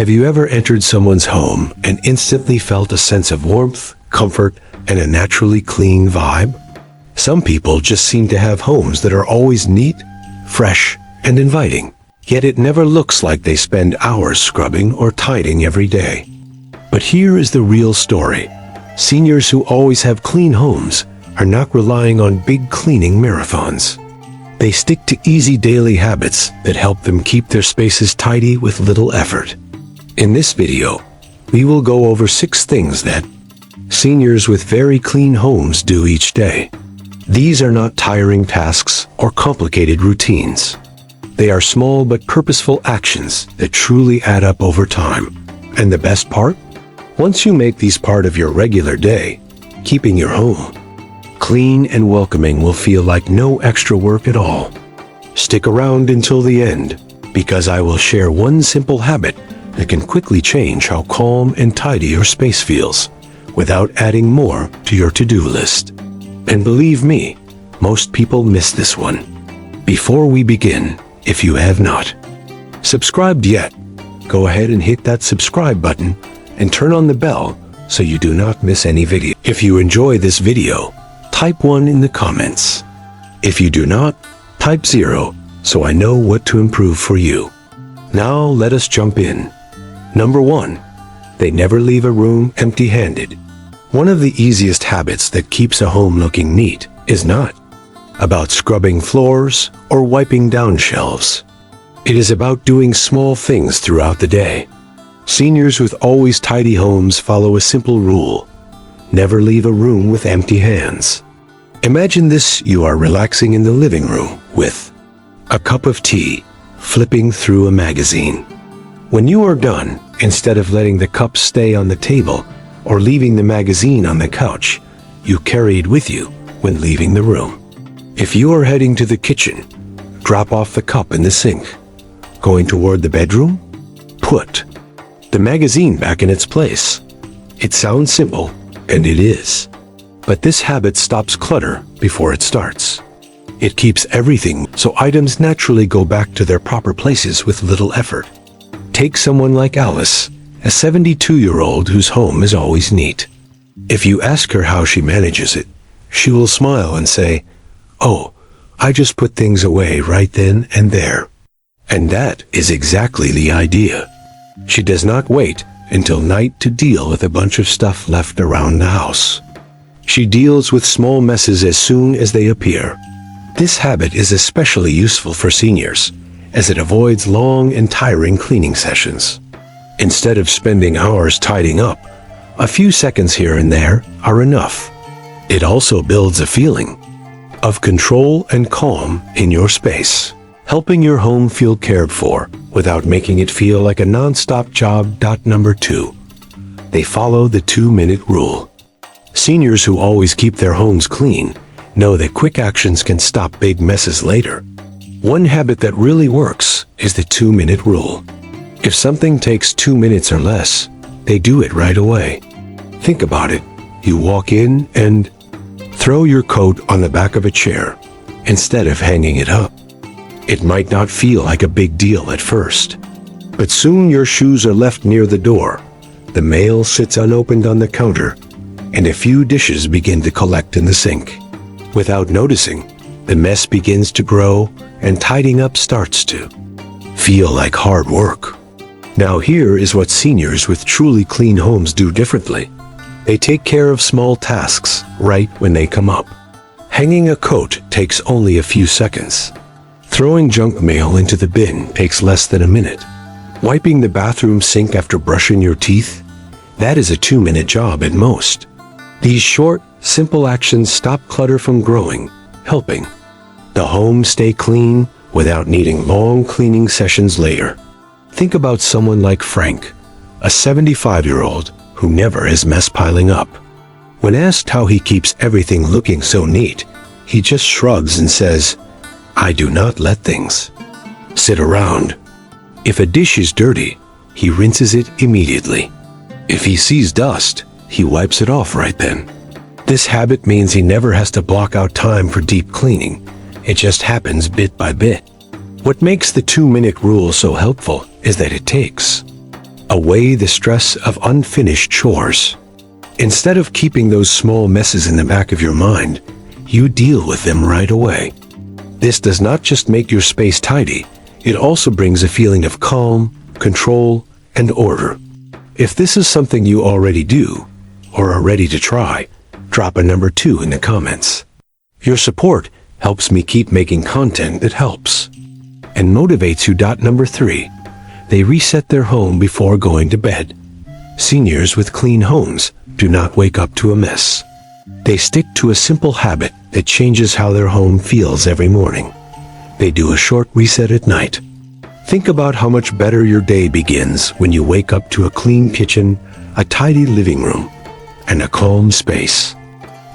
Have you ever entered someone's home and instantly felt a sense of warmth, comfort, and a naturally clean vibe? Some people just seem to have homes that are always neat, fresh, and inviting, yet it never looks like they spend hours scrubbing or tidying every day. But here is the real story. Seniors who always have clean homes are not relying on big cleaning marathons. They stick to easy daily habits that help them keep their spaces tidy with little effort. In this video, we will go over 6 things that seniors with very clean homes do each day. These are not tiring tasks or complicated routines. They are small but purposeful actions that truly add up over time. And the best part? Once you make these part of your regular day, keeping your home clean and welcoming will feel like no extra work at all. Stick around until the end, because I will share one simple habit that can quickly change how calm and tidy your space feels, without adding more to your to-do list. And believe me, most people miss this one. Before we begin, if you have not subscribed yet, go ahead and hit that subscribe button and turn on the bell so you do not miss any video. If you enjoy this video, type 1 in the comments. If you do not, type 0 so I know what to improve for you. Now let us jump in. Number 1, they never leave a room empty-handed. One of the easiest habits that keeps a home looking neat is not about scrubbing floors or wiping down shelves. It is about doing small things throughout the day. Seniors with always tidy homes follow a simple rule: never leave a room with empty hands. Imagine this: you are relaxing in the living room with a cup of tea, flipping through a magazine. When you are done, instead of letting the cup stay on the table or leaving the magazine on the couch, you carry it with you when leaving the room. If you are heading to the kitchen, drop off the cup in the sink. Going toward the bedroom, put the magazine back in its place. It sounds simple, and it is. But this habit stops clutter before it starts. It keeps everything so items naturally go back to their proper places with little effort. Take someone like Alice, a 72-year-old whose home is always neat. If you ask her how she manages it, she will smile and say, "Oh, I just put things away right then and there." And that is exactly the idea. She does not wait until night to deal with a bunch of stuff left around the house. She deals with small messes as soon as they appear. This habit is especially useful for seniors, as it avoids long and tiring cleaning sessions. Instead of spending hours tidying up, a few seconds here and there are enough. It also builds a feeling of control and calm in your space, helping your home feel cared for without making it feel like a non-stop job. Number 2, they follow the 2-minute rule. Seniors who always keep their homes clean know that quick actions can stop big messes later. One habit that really works is the 2-minute rule. If something takes 2 minutes or less, they do it right away. Think about it. You walk in and throw your coat on the back of a chair instead of hanging it up. It might not feel like a big deal at first, but soon your shoes are left near the door, the mail sits unopened on the counter, and a few dishes begin to collect in the sink. Without noticing, the mess begins to grow and tidying up starts to feel like hard work. Now here is what seniors with truly clean homes do differently. They take care of small tasks right when they come up. Hanging a coat takes only a few seconds. Throwing junk mail into the bin takes less than a minute. Wiping the bathroom sink after brushing your teeth? That is a 2-minute job at most. These short, simple actions stop clutter from growing, helping the home stay clean without needing long cleaning sessions later. Think about someone like Frank, a 75-year-old who never has mess piling up. When asked how he keeps everything looking so neat, he just shrugs and says, "I do not let things sit around." If a dish is dirty, he rinses it immediately. If he sees dust, he wipes it off right then. This habit means he never has to block out time for deep cleaning. It just happens bit by bit. What makes the 2-minute rule so helpful is that it takes away the stress of unfinished chores. Instead of keeping those small messes in the back of your mind, you deal with them right away. This does not just make your space tidy, it also brings a feeling of calm, control, and order. If this is something you already do, or are ready to try, drop a number 2 in the comments. Your support helps me keep making content that helps and motivates you. Number 3, they reset their home before going to bed. Seniors with clean homes do not wake up to a mess. They stick to a simple habit that changes how their home feels every morning. They do a short reset at night. Think about how much better your day begins when you wake up to a clean kitchen, a tidy living room, and a calm space.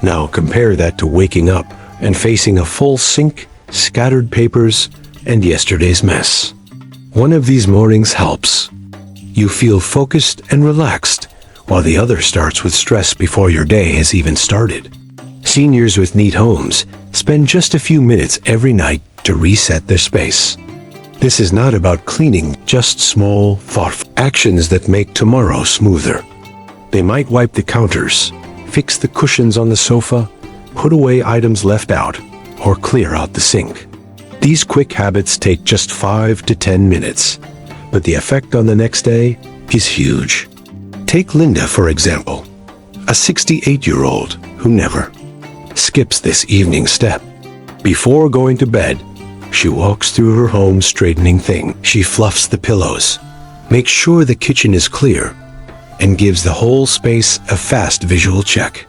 Now compare that to waking up and facing a full sink, scattered papers, and yesterday's mess. One of these mornings helps. You feel focused and relaxed, while the other starts with stress before your day has even started. Seniors with neat homes spend just a few minutes every night to reset their space. This is not about cleaning, just small, thoughtful actions that make tomorrow smoother. They might wipe the counters, fix the cushions on the sofa, put away items left out, or clear out the sink. These quick habits take just 5 to 10 minutes, but the effect on the next day is huge. Take Linda, for example, a 68-year-old who never skips this evening step. Before going to bed, she walks through her home straightening things. She fluffs the pillows, makes sure the kitchen is clear, and gives the whole space a fast visual check.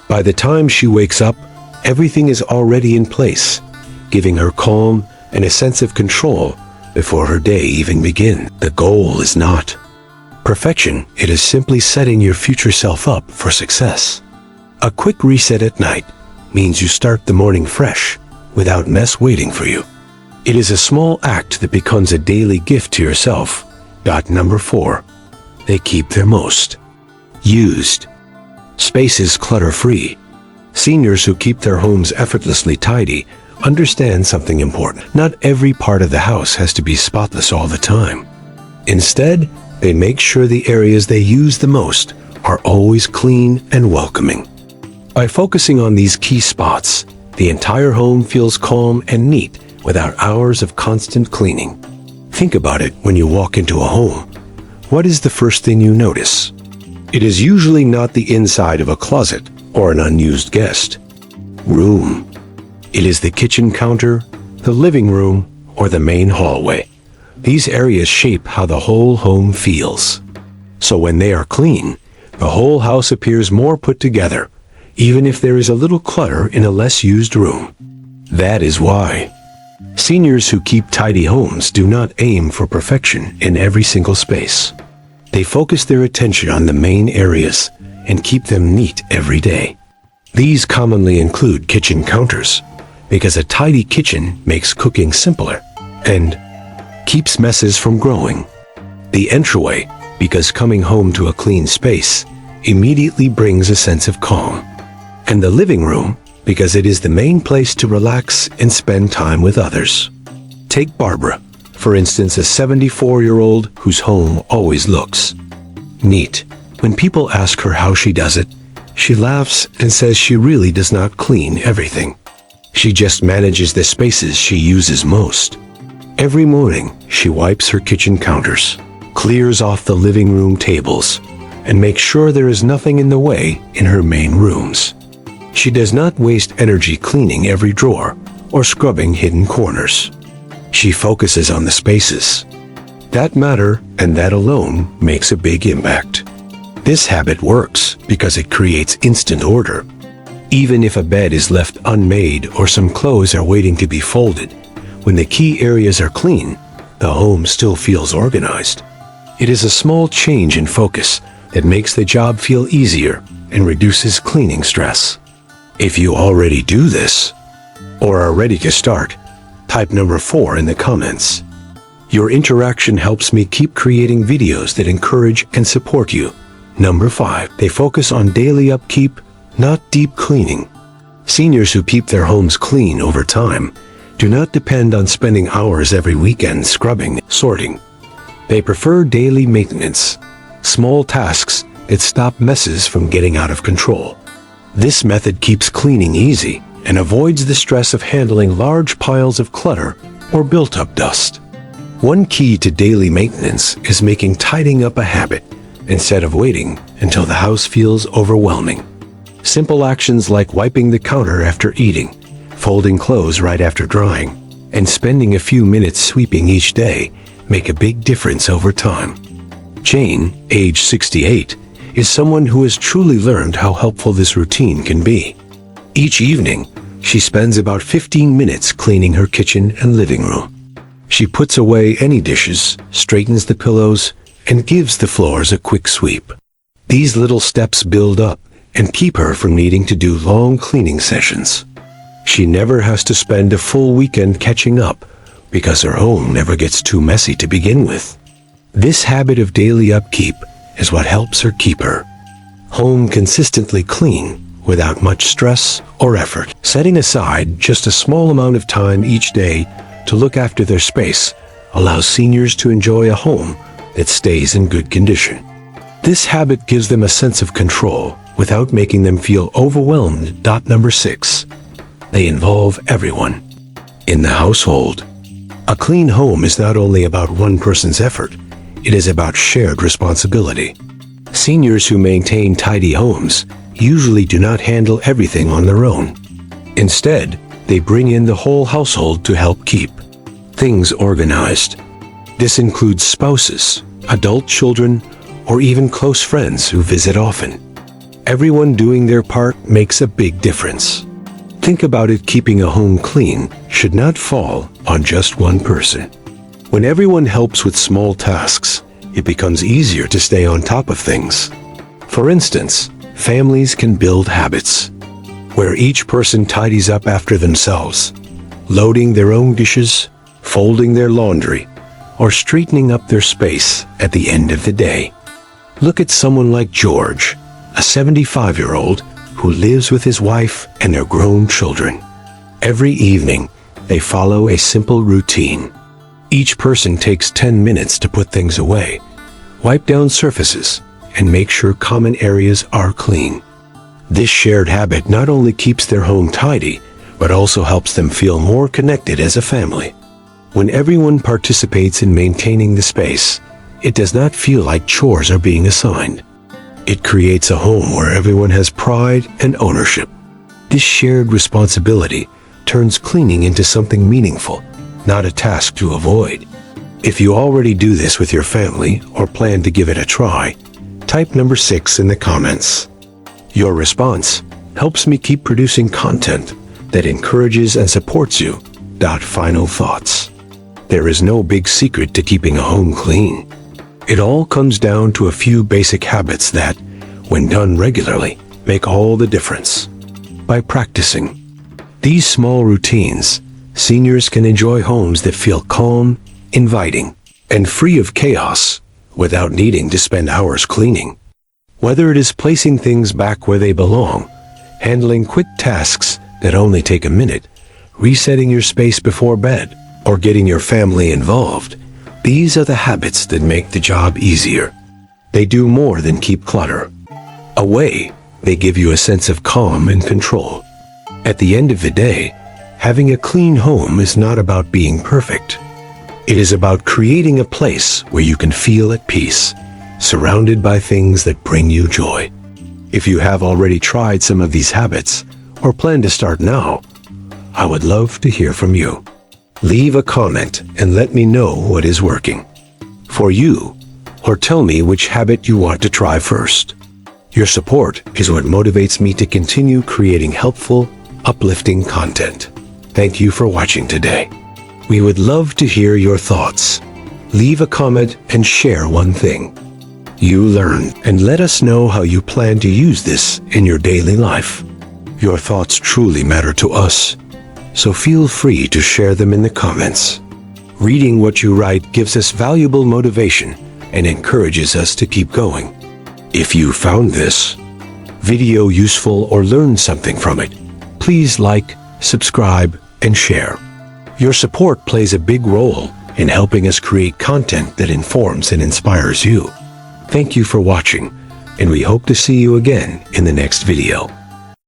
By the time she wakes up, everything is already in place, giving her calm and a sense of control before her day even begins. The goal is not perfection, it is simply setting your future self up for success. A quick reset at night means you start the morning fresh, without mess waiting for you. It is a small act that becomes a daily gift to yourself. Number 4, they keep their most used spaces clutter-free. Seniors who keep their homes effortlessly tidy understand something important. Not every part of the house has to be spotless all the time. Instead, they make sure the areas they use the most are always clean and welcoming. By focusing on these key spots, the entire home feels calm and neat without hours of constant cleaning. Think about it when you walk into a home. What is the first thing you notice? It is usually not the inside of a closet or an unused guest room. It is the kitchen counter, the living room, or the main hallway. These areas shape how the whole home feels. So when they are clean, the whole house appears more put together, even if there is a little clutter in a less used room. That is why seniors who keep tidy homes do not aim for perfection in every single space. They focus their attention on the main areas and keep them neat every day. These commonly include kitchen counters, because a tidy kitchen makes cooking simpler and keeps messes from growing. The entryway, because coming home to a clean space immediately brings a sense of calm. And the living room, because it is the main place to relax and spend time with others. Take Barbara, for instance, a 74-year-old whose home always looks neat. When people ask her how she does it, she laughs and says she really does not clean everything. She just manages the spaces she uses most. Every morning, she wipes her kitchen counters, clears off the living room tables, and makes sure there is nothing in the way in her main rooms. She does not waste energy cleaning every drawer or scrubbing hidden corners. She focuses on the spaces that matter, and that alone makes a big impact. This habit works because it creates instant order. Even if a bed is left unmade or some clothes are waiting to be folded, when the key areas are clean, the home still feels organized. It is a small change in focus that makes the job feel easier and reduces cleaning stress. If you already do this, or are ready to start, type number 4 in the comments. Your interaction helps me keep creating videos that encourage and support you. Number 5, they focus on daily upkeep, not deep cleaning. Seniors who keep their homes clean over time do not depend on spending hours every weekend scrubbing, sorting. They prefer daily maintenance, small tasks that stop messes from getting out of control. This method keeps cleaning easy and avoids the stress of handling large piles of clutter or built-up dust. One key to daily maintenance is making tidying up a habit instead of waiting until the house feels overwhelming. Simple actions like wiping the counter after eating, folding clothes right after drying, and spending a few minutes sweeping each day make a big difference over time. Jane, age 68, is someone who has truly learned how helpful this routine can be. Each evening, she spends about 15 minutes cleaning her kitchen and living room. She puts away any dishes, straightens the pillows, and gives the floors a quick sweep. These little steps build up and keep her from needing to do long cleaning sessions. She never has to spend a full weekend catching up because her home never gets too messy to begin with. This habit of daily upkeep is what helps her keep her home consistently clean without much stress or effort. Setting aside just a small amount of time each day to look after their space allows seniors to enjoy a home that stays in good condition. This habit gives them a sense of control without making them feel overwhelmed. Number 6. They involve everyone in the household. A clean home is not only about one person's effort, it is about shared responsibility. Seniors who maintain tidy homes usually do not handle everything on their own. Instead, they bring in the whole household to help keep things organized. This includes spouses, adult children, or even close friends who visit often. Everyone doing their part makes a big difference. Think about it: keeping a home clean should not fall on just one person. When everyone helps with small tasks, it becomes easier to stay on top of things. For instance, families can build habits where each person tidies up after themselves, loading their own dishes, folding their laundry, or straightening up their space at the end of the day. Look at someone like George, a 75-year-old who lives with his wife and their grown children. Every evening, they follow a simple routine. Each person takes 10 minutes to put things away, wipe down surfaces, and make sure common areas are clean. This shared habit not only keeps their home tidy, but also helps them feel more connected as a family. When everyone participates in maintaining the space, it does not feel like chores are being assigned. It creates a home where everyone has pride and ownership. This shared responsibility turns cleaning into something meaningful, not a task to avoid. If you already do this with your family or plan to give it a try, type number 6 in the comments. Your response helps me keep producing content that encourages and supports you. Final thoughts. There is no big secret to keeping a home clean. It all comes down to a few basic habits that, when done regularly, make all the difference. By practicing these small routines, seniors can enjoy homes that feel calm, inviting, and free of chaos without needing to spend hours cleaning. Whether it is placing things back where they belong, handling quick tasks that only take a minute, resetting your space before bed, or getting your family involved, these are the habits that make the job easier. They do more than keep clutter away. They give you a sense of calm and control. At the end of the day, having a clean home is not about being perfect. It is about creating a place where you can feel at peace, surrounded by things that bring you joy. If you have already tried some of these habits or plan to start now, I would love to hear from you. Leave a comment and let me know what is working for you, or tell me which habit you want to try first. Your support is what motivates me to continue creating helpful, uplifting content. Thank you for watching today. We would love to hear your thoughts. Leave a comment and share one thing you learned, and let us know how you plan to use this in your daily life. Your thoughts truly matter to us, so feel free to share them in the comments. Reading what you write gives us valuable motivation and encourages us to keep going. If you found this video useful or learned something from it, please like, subscribe, and share. Your support plays a big role in helping us create content that informs and inspires you. Thank you for watching, and we hope to see you again in the next video.